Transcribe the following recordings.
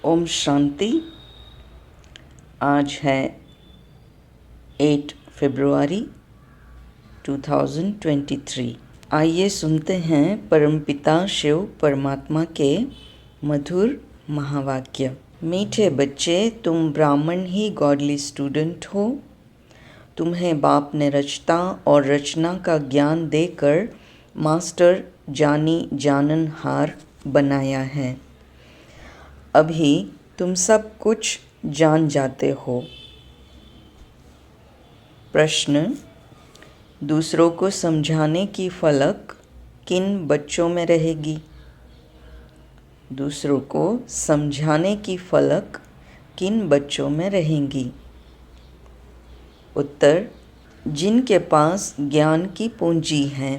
ओम शांति। आज है 8 फरवरी 2023। आइए सुनते हैं परमपिता शिव परमात्मा के मधुर महावाक्य। मीठे बच्चे, तुम ब्राह्मण ही गॉडली स्टूडेंट हो। तुम्हें बाप ने रचता और रचना का ज्ञान देकर मास्टर जानी जाननहार बनाया है। अभी तुम सब कुछ जान जाते हो। प्रश्न: दूसरों को समझाने की फलक किन बच्चों में रहेगी? दूसरों को समझाने की फलक किन बच्चों में रहेंगी? उत्तर: जिनके पास ज्ञान की पूंजी है,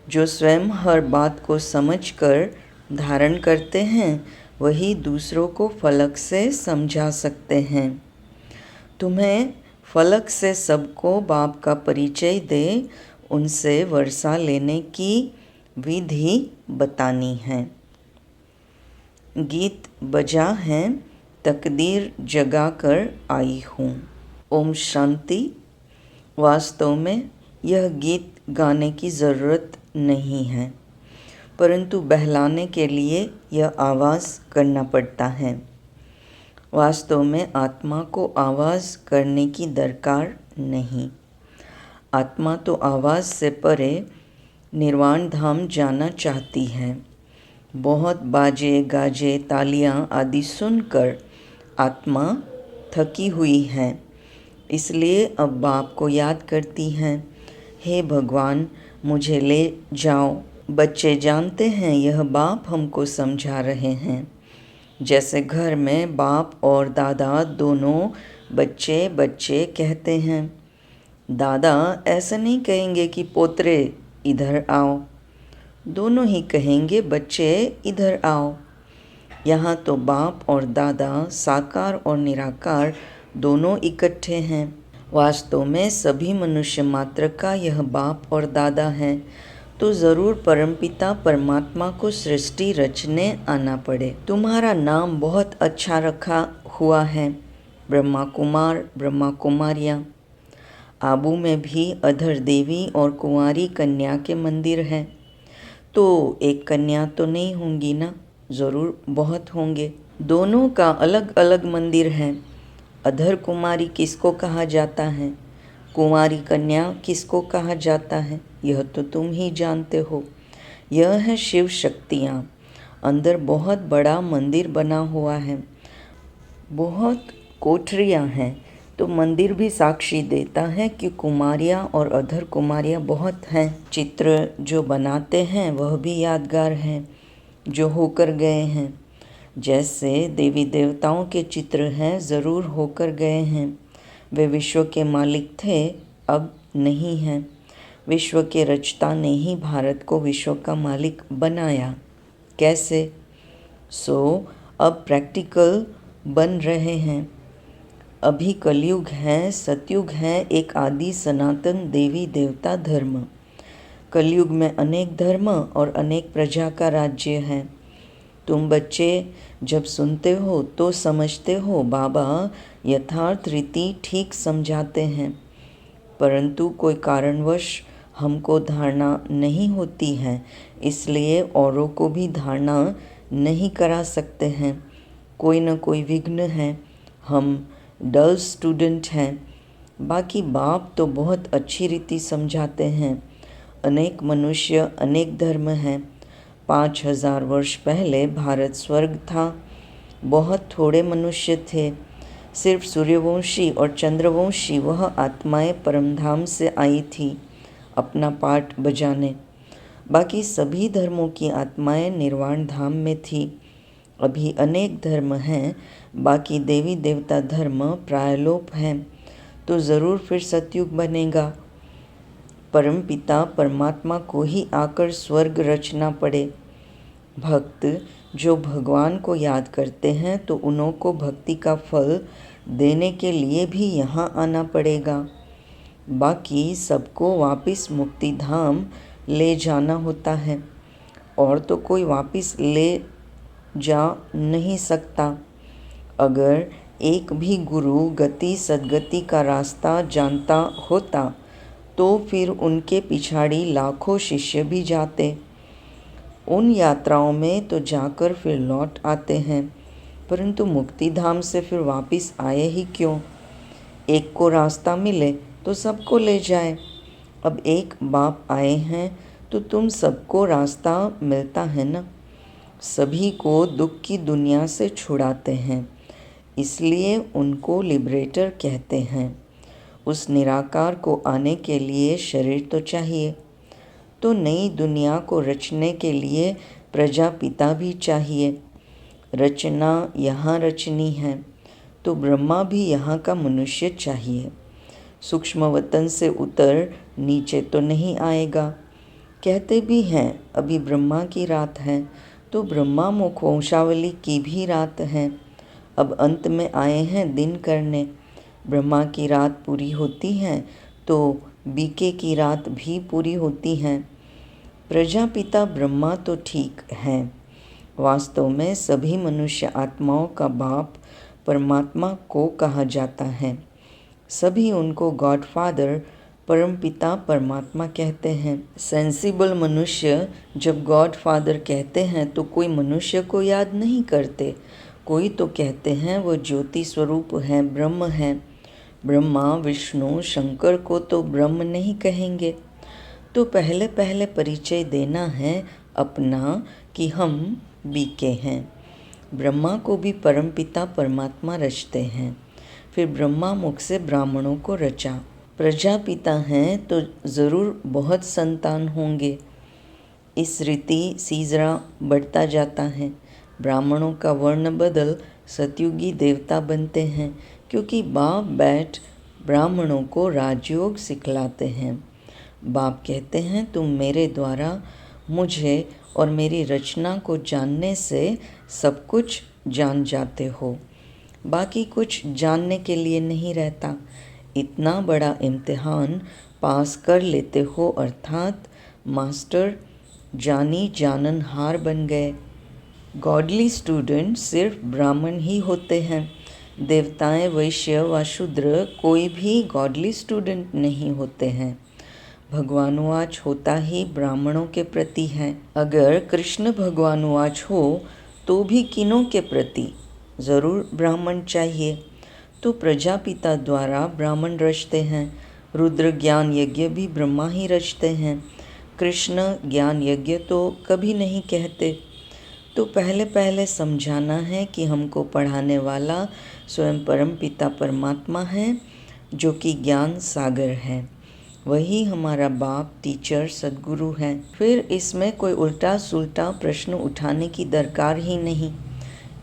जो स्वयं हर बात को समझकर धारण करते हैं, वही दूसरों को फलक से समझा सकते हैं। तुम्हें फलक से सबको बाप का परिचय दे उनसे वर्षा लेने की विधि बतानी है। गीत बजा है, तकदीर जगा कर आई हूँ। ओम शांति। वास्तव में यह गीत गाने की ज़रूरत नहीं है, परंतु बहलाने के लिए यह आवाज़ करना पड़ता है। वास्तव में आत्मा को आवाज़ करने की दरकार नहीं। आत्मा तो आवाज़ से परे निर्वाण धाम जाना चाहती है। बहुत बाजे गाजे तालियां आदि सुनकर आत्मा थकी हुई है, इसलिए अब बाप को याद करती हैं, हे भगवान मुझे ले जाओ। बच्चे जानते हैं यह बाप हमको समझा रहे हैं। जैसे घर में बाप और दादा दोनों बच्चे बच्चे कहते हैं। दादा ऐसा नहीं कहेंगे कि पोतरे इधर आओ, दोनों ही कहेंगे बच्चे इधर आओ। यहाँ तो बाप और दादा साकार और निराकार दोनों इकट्ठे हैं। वास्तव में सभी मनुष्य मात्र का यह बाप और दादा है, तो ज़रूर परमपिता परमात्मा को सृष्टि रचने आना पड़े। तुम्हारा नाम बहुत अच्छा रखा हुआ है, ब्रह्मा कुमार ब्रह्मा कुमारियाँ। आबू में भी अधर देवी और कुंवारी कन्या के मंदिर हैं, तो एक कन्या तो नहीं होंगी ना, ज़रूर बहुत होंगे। दोनों का अलग अलग मंदिर है। अधर कुमारी किसको कहा जाता है, कुंवारी कन्या किसको कहा जाता है, यह तो तुम ही जानते हो। यह है शिव शक्तियाँ। अंदर बहुत बड़ा मंदिर बना हुआ है, बहुत कोठरियाँ हैं, तो मंदिर भी साक्षी देता है कि कुमारियाँ और अधर कुमारियाँ बहुत हैं। चित्र जो बनाते हैं वह भी यादगार हैं, जो होकर गए हैं। जैसे देवी देवताओं के चित्र हैं, ज़रूर होकर गए हैं। वे विश्व के मालिक थे, अब नहीं हैं। विश्व के रचता ने ही भारत को विश्व का मालिक बनाया। कैसे? अब प्रैक्टिकल बन रहे हैं। अभी कलयुग है, सतयुग है, एक आदि सनातन देवी देवता धर्म। कलयुग में अनेक धर्म और अनेक प्रजा का राज्य है। तुम बच्चे जब सुनते हो तो समझते हो बाबा यथार्थ रीति ठीक समझाते हैं, परंतु कोई कारणवश हमको धारणा नहीं होती है, इसलिए औरों को भी धारणा नहीं करा सकते हैं। कोई न कोई विघ्न है, हम डल स्टूडेंट हैं। बाकी बाप तो बहुत अच्छी रीति समझाते हैं। अनेक मनुष्य अनेक धर्म हैं। 5000 वर्ष पहले भारत स्वर्ग था। बहुत थोड़े मनुष्य थे। सिर्फ सूर्यवंशी और चंद्रवंशी वह आत्माएं परमधाम से आई थी अपना पाठ बजाने। बाकी सभी धर्मों की आत्माएं निर्वाण धाम में थी। अभी अनेक धर्म हैं, बाकी देवी देवता धर्म प्रायलोप हैं, तो ज़रूर फिर सतयुग बनेगा। परमपिता परमात्मा को ही आकर स्वर्ग रचना पड़े। भक्त जो भगवान को याद करते हैं, तो उन्हों को भक्ति का फल देने के लिए भी यहाँ आना पड़ेगा। बाकी सबको वापस मुक्ति धाम ले जाना होता है, और तो कोई वापस ले जा नहीं सकता। अगर एक भी गुरु गति सद्गति का रास्ता जानता होता तो फिर उनके पिछाड़ी लाखों शिष्य भी जाते। उन यात्राओं में तो जाकर फिर लौट आते हैं, परंतु मुक्ति धाम से फिर वापस आए ही क्यों? एक को रास्ता मिले तो सबको ले जाए। अब एक बाप आए हैं तो तुम सबको रास्ता मिलता है ना। सभी को दुख की दुनिया से छुड़ाते हैं, इसलिए उनको लिबरेटर कहते हैं। उस निराकार को आने के लिए शरीर तो चाहिए, तो नई दुनिया को रचने के लिए प्रजापिता भी चाहिए। रचना यहाँ रचनी है तो ब्रह्मा भी यहाँ का मनुष्य चाहिए। सूक्ष्म वतन से उतर नीचे तो नहीं आएगा। कहते भी हैं अभी ब्रह्मा की रात है, तो ब्रह्मा मुख वंशावली की भी रात है। अब अंत में आए हैं दिन करने। ब्रह्मा की रात पूरी होती है तो बीके की रात भी पूरी होती है। प्रजापिता ब्रह्मा तो ठीक है, वास्तव में सभी मनुष्य आत्माओं का बाप परमात्मा को कहा जाता है। सभी उनको गॉडफादर परमपिता परमात्मा कहते हैं। सेंसिबल मनुष्य जब गॉडफादर कहते हैं तो कोई मनुष्य को याद नहीं करते। कोई तो कहते हैं वो ज्योति स्वरूप है, ब्रह्म है। ब्रह्मा विष्णु शंकर को तो ब्रह्म नहीं कहेंगे। तो पहले पहले परिचय देना है अपना कि हम बीके हैं। ब्रह्मा को भी परमपिता परमात्मा रचते हैं, फिर ब्रह्मा मुख से ब्राह्मणों को रचा। प्रजापिता हैं तो ज़रूर बहुत संतान होंगे। इस रीति सीजरा बढ़ता जाता है। ब्राह्मणों का वर्ण बदल सतयुगी देवता बनते हैं, क्योंकि बाप बैठ ब्राह्मणों को राजयोग सिखलाते हैं। बाप कहते हैं तुम मेरे द्वारा मुझे और मेरी रचना को जानने से सब कुछ जान जाते हो, बाकी कुछ जानने के लिए नहीं रहता। इतना बड़ा इम्तिहान पास कर लेते हो, अर्थात मास्टर जानी जाननहार बन गए। गॉडली स्टूडेंट सिर्फ ब्राह्मण ही होते हैं। देवताएं वैश्य व शूद्र कोई भी गॉडली स्टूडेंट नहीं होते हैं। भगवानुवाच होता ही ब्राह्मणों के प्रति है। अगर कृष्ण भगवानुवाच हो तो भी किनों के प्रति? ज़रूर ब्राह्मण चाहिए। तो प्रजापिता द्वारा ब्राह्मण रचते हैं। रुद्र ज्ञान यज्ञ भी ब्रह्मा ही रचते हैं। कृष्ण ज्ञान यज्ञ तो कभी नहीं कहते। तो पहले पहले समझाना है कि हमको पढ़ाने वाला स्वयं परमपिता परमात्मा है, जो कि ज्ञान सागर है। वही हमारा बाप टीचर सद्गुरु है। फिर इसमें कोई उल्टा सुल्टा प्रश्न उठाने की दरकार ही नहीं।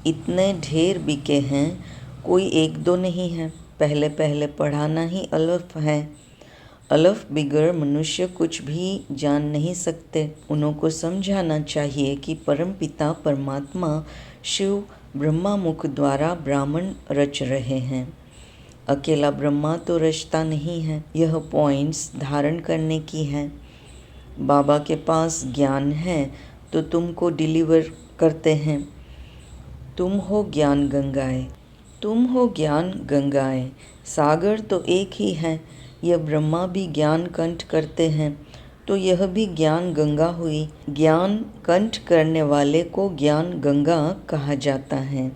इतने ढेर बिके हैं, कोई एक दो नहीं है। पहले पहले पढ़ाना ही अलफ है। अलफ बिगर मनुष्य कुछ भी जान नहीं सकते। उनको समझाना चाहिए कि परमपिता परमात्मा शिव ब्रह्मा मुख द्वारा ब्राह्मण रच रहे हैं। अकेला ब्रह्मा तो रचता नहीं है। यह पॉइंट्स धारण करने की है। बाबा के पास ज्ञान है तो तुमको डिलीवर करते हैं। तुम हो ज्ञान गंगाएं, तुम हो ज्ञान गंगाएं। सागर तो एक ही है। यह ब्रह्मा भी ज्ञान कंठ करते हैं, तो यह भी ज्ञान गंगा हुई। ज्ञान कंठ करने वाले को ज्ञान गंगा कहा जाता है।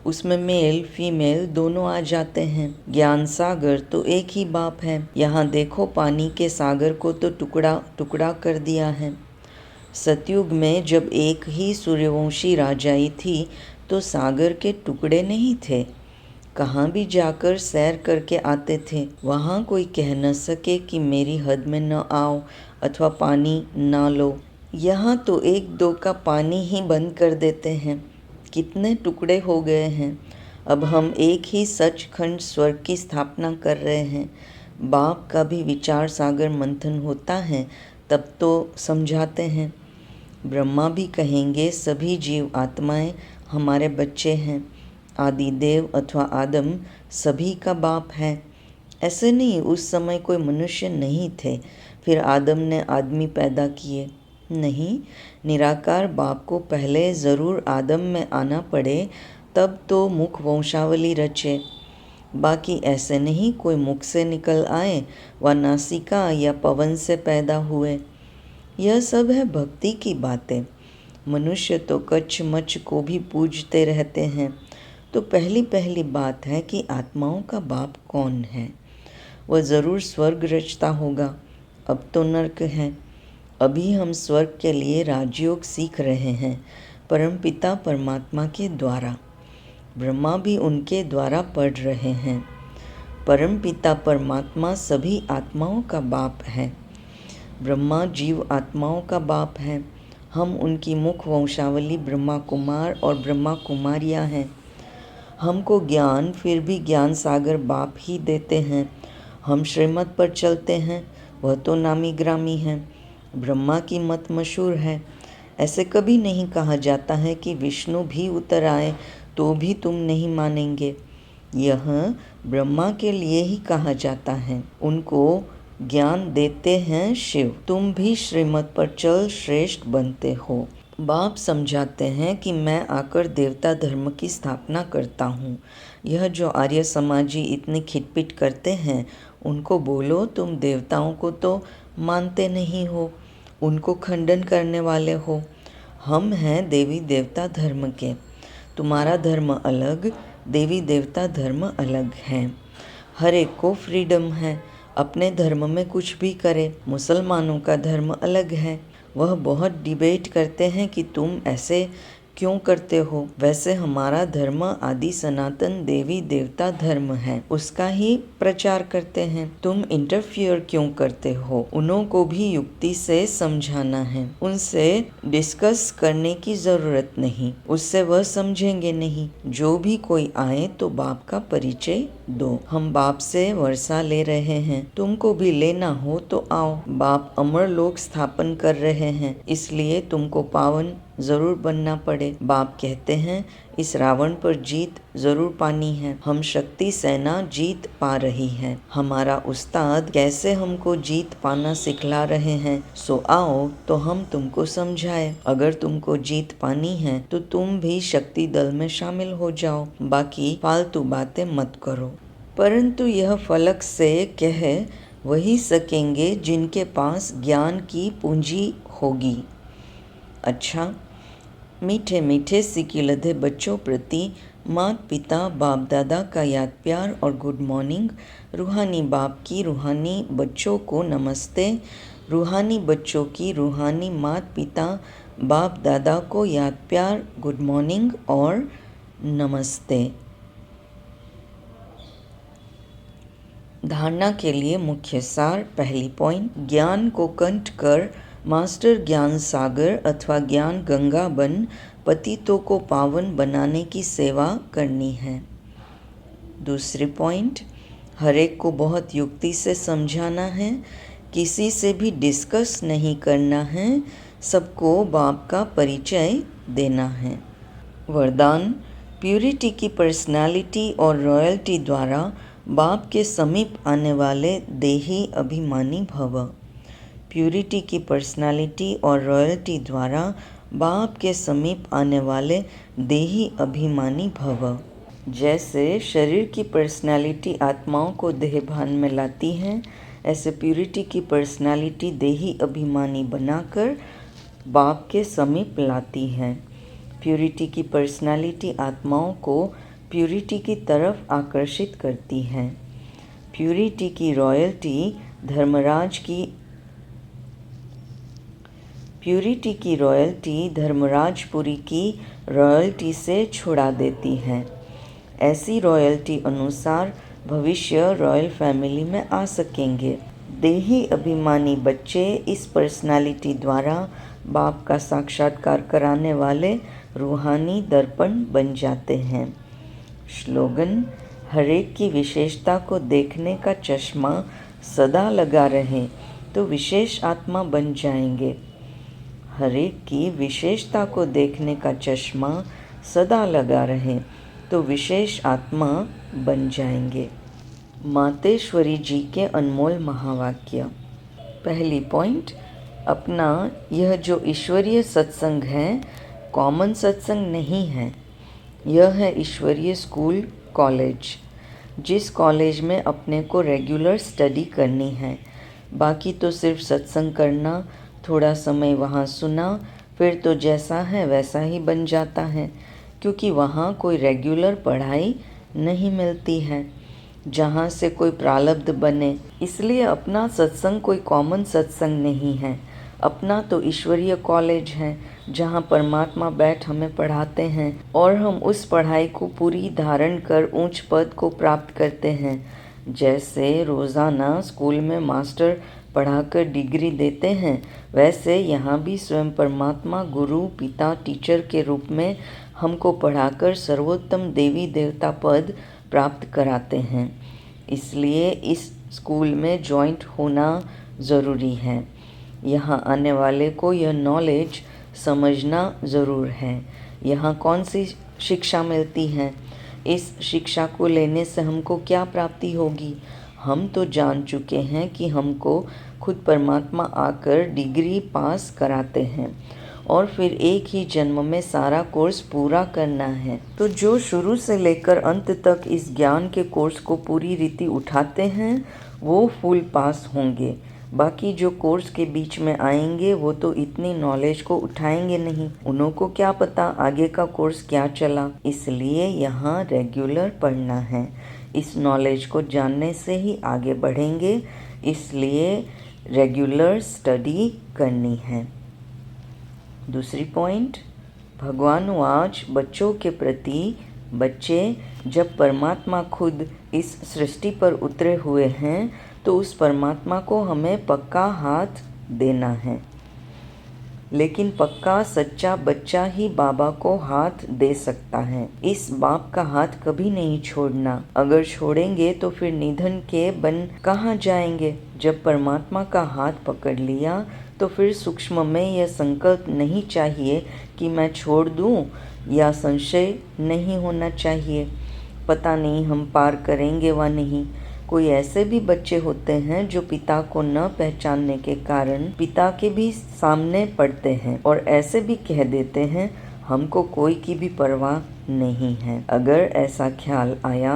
उसमें मेल फीमेल दोनों आ जाते हैं। ज्ञान सागर तो एक ही बाप है। यहाँ देखो पानी के सागर को तो टुकड़ा टुकड़ा कर दिया है। सतयुग में जब एक ही सूर्यवंशी राजाई थी तो सागर के टुकड़े नहीं थे। कहाँ भी जाकर सैर करके आते थे। वहाँ कोई कह न सके कि मेरी हद में न आओ अथवा पानी ना लो। यहाँ तो एक दो का पानी ही बंद कर देते हैं। कितने टुकड़े हो गए हैं। अब हम एक ही सचखंड स्वर्ग की स्थापना कर रहे हैं। बाप का भी विचार सागर मंथन होता है, तब तो समझाते हैं। ब्रह्मा भी कहेंगे सभी जीव आत्माएं हमारे बच्चे हैं। आदि देव अथवा आदम सभी का बाप है। ऐसे नहीं उस समय कोई मनुष्य नहीं थे, फिर आदम ने आदमी पैदा किए। नहीं, निराकार बाप को पहले ज़रूर आदम में आना पड़े, तब तो मुख वंशावली रचे, बाकी ऐसे नहीं कोई मुख से निकल आए व नासिका या पवन से पैदा हुए। यह सब है भक्ति की बातें। मनुष्य तो कच्छ मच्छ को भी पूजते रहते हैं। तो पहली पहली बात है कि आत्माओं का बाप कौन है। वह ज़रूर स्वर्ग रचता होगा। अब तो नर्क है। अभी हम स्वर्ग के लिए राजयोग सीख रहे हैं, परमपिता परमात्मा के द्वारा। ब्रह्मा भी उनके द्वारा पढ़ रहे हैं। परमपिता परमात्मा सभी आत्माओं का बाप है। ब्रह्मा जीव आत्माओं का बाप है। हम उनकी मुख वंशावली ब्रह्मा कुमार और ब्रह्मा कुमारियाँ हैं। हमको ज्ञान फिर भी ज्ञान सागर बाप ही देते हैं। हम श्रीमत पर चलते हैं, वह तो नामी ग्रामी है। ब्रह्मा की मत मशहूर है। ऐसे कभी नहीं कहा जाता है कि विष्णु भी उतर आए तो भी तुम नहीं मानेंगे। यह ब्रह्मा के लिए ही कहा जाता है। उनको ज्ञान देते हैं शिव। तुम भी श्रीमत पर चल श्रेष्ठ बनते हो। बाप समझाते हैं कि मैं आकर देवता धर्म की स्थापना करता हूँ। यह जो आर्य समाजी इतनी खिटपिट करते हैं, उनको बोलो तुम देवताओं को तो मानते नहीं हो, उनको खंडन करने वाले हो। हम हैं देवी देवता धर्म के। तुम्हारा धर्म अलग, देवी देवता धर्म अलग है। हर एक को फ्रीडम है, अपने धर्म में कुछ भी करे। मुसलमानों का धर्म अलग है। वह बहुत डिबेट करते हैं कि तुम ऐसे क्यों करते हो। वैसे हमारा धर्म आदि सनातन देवी देवता धर्म है, उसका ही प्रचार करते हैं। तुम इंटरफियर क्यों करते हो। उन्हों को भी युक्ति से समझाना है। उनसे डिस्कस करने की ज़रूरत नहीं, उससे वह समझेंगे नहीं। जो भी कोई आए तो बाप का परिचय दो। हम बाप से वर्षा ले रहे हैं, तुमको भी लेना हो तो आओ। बाप अमर लोक स्थापन कर रहे हैं, इसलिए तुमको पावन जरूर बनना पड़े। बाप कहते हैं इस रावण पर जीत जरूर पानी है। हम शक्ति सेना जीत पा रही है। हमारा उस्ताद कैसे हमको जीत पाना सिखला रहे हैं, सो आओ तो हम तुमको समझाए। अगर तुमको जीत पानी है तो तुम भी शक्ति दल में शामिल हो जाओ, बाकी फालतू बातें मत करो। परंतु यह फलक से कह वही सकेंगे जिनके पास ज्ञान की पूंजी होगी। अच्छा, मीठे मीठे सिक्के लधे बच्चों प्रति माता पिता बाप दादा का याद प्यार और गुड मॉर्निंग। रूहानी बाप की रूहानी बच्चों को नमस्ते। रूहानी बच्चों की रूहानी माता पिता बाप दादा को याद प्यार, गुड मॉर्निंग और नमस्ते। धारणा के लिए मुख्य सार। पहली पॉइंट, ज्ञान को कंठ कर मास्टर ज्ञान सागर अथवा ज्ञान गंगा बन पतितों को पावन बनाने की सेवा करनी है। दूसरी पॉइंट, हर एक को बहुत युक्ति से समझाना है, किसी से भी डिस्कस नहीं करना है, सबको बाप का परिचय देना है। वरदान, प्यूरिटी की पर्सनालिटी और रॉयल्टी द्वारा बाप के समीप आने वाले देही अभिमानी भव। प्यूरिटी की पर्सनालिटी और रॉयल्टी द्वारा बाप के समीप आने वाले देही अभिमानी भव। जैसे शरीर की पर्सनालिटी आत्माओं को देहभान में लाती है, ऐसे प्यूरिटी की पर्सनालिटी देही अभिमानी बनाकर बाप के समीप लाती है। प्यूरिटी की पर्सनालिटी आत्माओं को प्यूरिटी की तरफ आकर्षित करती है। प्यूरिटी की रॉयल्टी धर्मराजपुरी की रॉयल्टी से छुड़ा देती है। ऐसी रॉयल्टी अनुसार भविष्य रॉयल फैमिली में आ सकेंगे। देही अभिमानी बच्चे इस पर्सनालिटी द्वारा बाप का साक्षात्कार कराने वाले रूहानी दर्पण बन जाते हैं। स्लोगन, हरेक की विशेषता को देखने का चश्मा सदा लगा रहे तो विशेष आत्मा बन जाएंगे। हरेक की विशेषता को देखने का चश्मा सदा लगा रहे तो विशेष आत्मा बन जाएंगे। मातेश्वरी जी के अनमोल महावाक्य। पहली पॉइंट, अपना यह जो ईश्वरीय सत्संग है कॉमन सत्संग नहीं है। यह है ईश्वरीय स्कूल कॉलेज, जिस कॉलेज में अपने को रेगुलर स्टडी करनी है। बाकी तो सिर्फ सत्संग करना, थोड़ा समय वहाँ सुना, फिर तो जैसा है वैसा ही बन जाता है, क्योंकि वहाँ कोई रेगुलर पढ़ाई नहीं मिलती है जहाँ से कोई प्रारब्ध बने। इसलिए अपना सत्संग कोई कॉमन सत्संग नहीं है। अपना तो ईश्वरीय कॉलेज है, जहाँ परमात्मा बैठ हमें पढ़ाते हैं और हम उस पढ़ाई को पूरी धारण कर ऊंच पद को प्राप्त करते हैं। जैसे रोज़ाना स्कूल में मास्टर पढ़ाकर डिग्री देते हैं, वैसे यहाँ भी स्वयं परमात्मा गुरु, पिता, टीचर के रूप में हमको पढ़ाकर सर्वोत्तम देवी देवता पद प्राप्त कराते हैं। इसलिए इस स्कूल में जॉइंट होना ज़रूरी है। यहाँ आने वाले को यह नॉलेज समझना ज़रूर है। यहाँ कौन सी शिक्षा मिलती है, इस शिक्षा को लेने से हमको क्या प्राप्ति होगी। हम तो जान चुके हैं कि हमको खुद परमात्मा आकर डिग्री पास कराते हैं और फिर एक ही जन्म में सारा कोर्स पूरा करना है। तो जो शुरू से लेकर अंत तक इस ज्ञान के कोर्स को पूरी रीति उठाते हैं वो फुल पास होंगे। बाकी जो कोर्स के बीच में आएंगे वो तो इतनी नॉलेज को उठाएंगे नहीं, उन्हों को क्या पता आगे का कोर्स क्या चला। इसलिए यहाँ रेगुलर पढ़ना है, इस नॉलेज को जानने से ही आगे बढ़ेंगे। इसलिए रेगुलर स्टडी करनी है। दूसरी पॉइंट, भगवान आज बच्चों के प्रति, बच्चे जब परमात्मा खुद इस सृष्टि पर उतरे हुए हैं तो उस परमात्मा को हमें पक्का हाथ देना है। लेकिन पक्का सच्चा बच्चा ही बाबा को हाथ दे सकता है। इस बाप का हाथ कभी नहीं छोड़ना। अगर छोड़ेंगे तो फिर निधन के बन कहाँ जाएंगे। जब परमात्मा का हाथ पकड़ लिया तो फिर सूक्ष्म में यह संकल्प नहीं चाहिए कि मैं छोड़ दूं, या संशय नहीं होना चाहिए पता नहीं हम पार करेंगे व नहीं। कोई ऐसे भी बच्चे होते हैं जो पिता को न पहचानने के कारण पिता के भी सामने पड़ते हैं और ऐसे भी कह देते हैं हमको कोई की भी परवाह नहीं है। अगर ऐसा ख्याल आया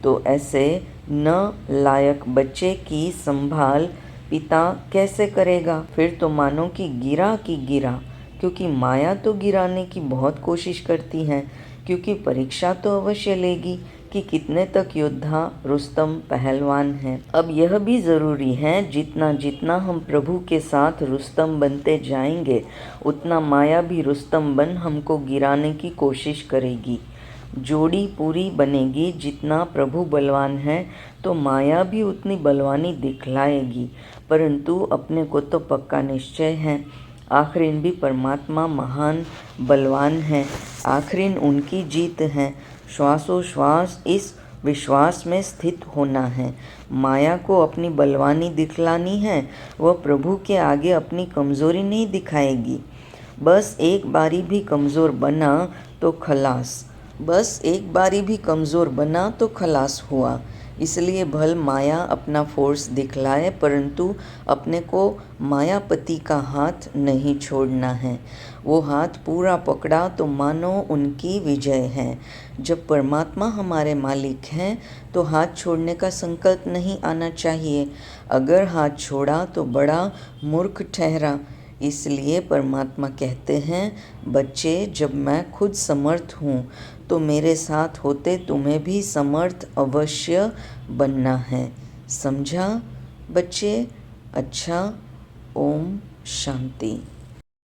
तो ऐसे न लायक बच्चे की संभाल पिता कैसे करेगा। फिर तो मानो कि गिरा, क्योंकि माया तो गिराने की बहुत कोशिश करती है, क्योंकि परीक्षा तो अवश्य लेगी कि कितने तक योद्धा रुस्तम पहलवान हैं। अब यह भी ज़रूरी है जितना जितना हम प्रभु के साथ रुस्तम बनते जाएंगे उतना माया भी रुस्तम बन हमको गिराने की कोशिश करेगी। जोड़ी पूरी बनेगी। जितना प्रभु बलवान है तो माया भी उतनी बलवानी दिखलाएगी, परंतु अपने को तो पक्का निश्चय है आखिरीन भी परमात्मा महान बलवान है, आखिरीन उनकी जीत है। श्वासोश्वास इस विश्वास में स्थित होना है। माया को अपनी बलवानी दिखलानी है, वह प्रभु के आगे अपनी कमज़ोरी नहीं दिखाएगी। बस एक बारी भी कमज़ोर बना तो खलास हुआ। इसलिए भल माया अपना फोर्स दिखलाए, परंतु अपने को मायापति का हाथ नहीं छोड़ना है। वो हाथ पूरा पकड़ा तो मानो उनकी विजय है। जब परमात्मा हमारे मालिक हैं तो हाथ छोड़ने का संकल्प नहीं आना चाहिए। अगर हाथ छोड़ा तो बड़ा मूर्ख ठहरा। इसलिए परमात्मा कहते हैं बच्चे, जब मैं खुद समर्थ हूँ तो मेरे साथ होते तुम्हें भी समर्थ अवश्य बनना है। समझा बच्चे? अच्छा, ओम शांति।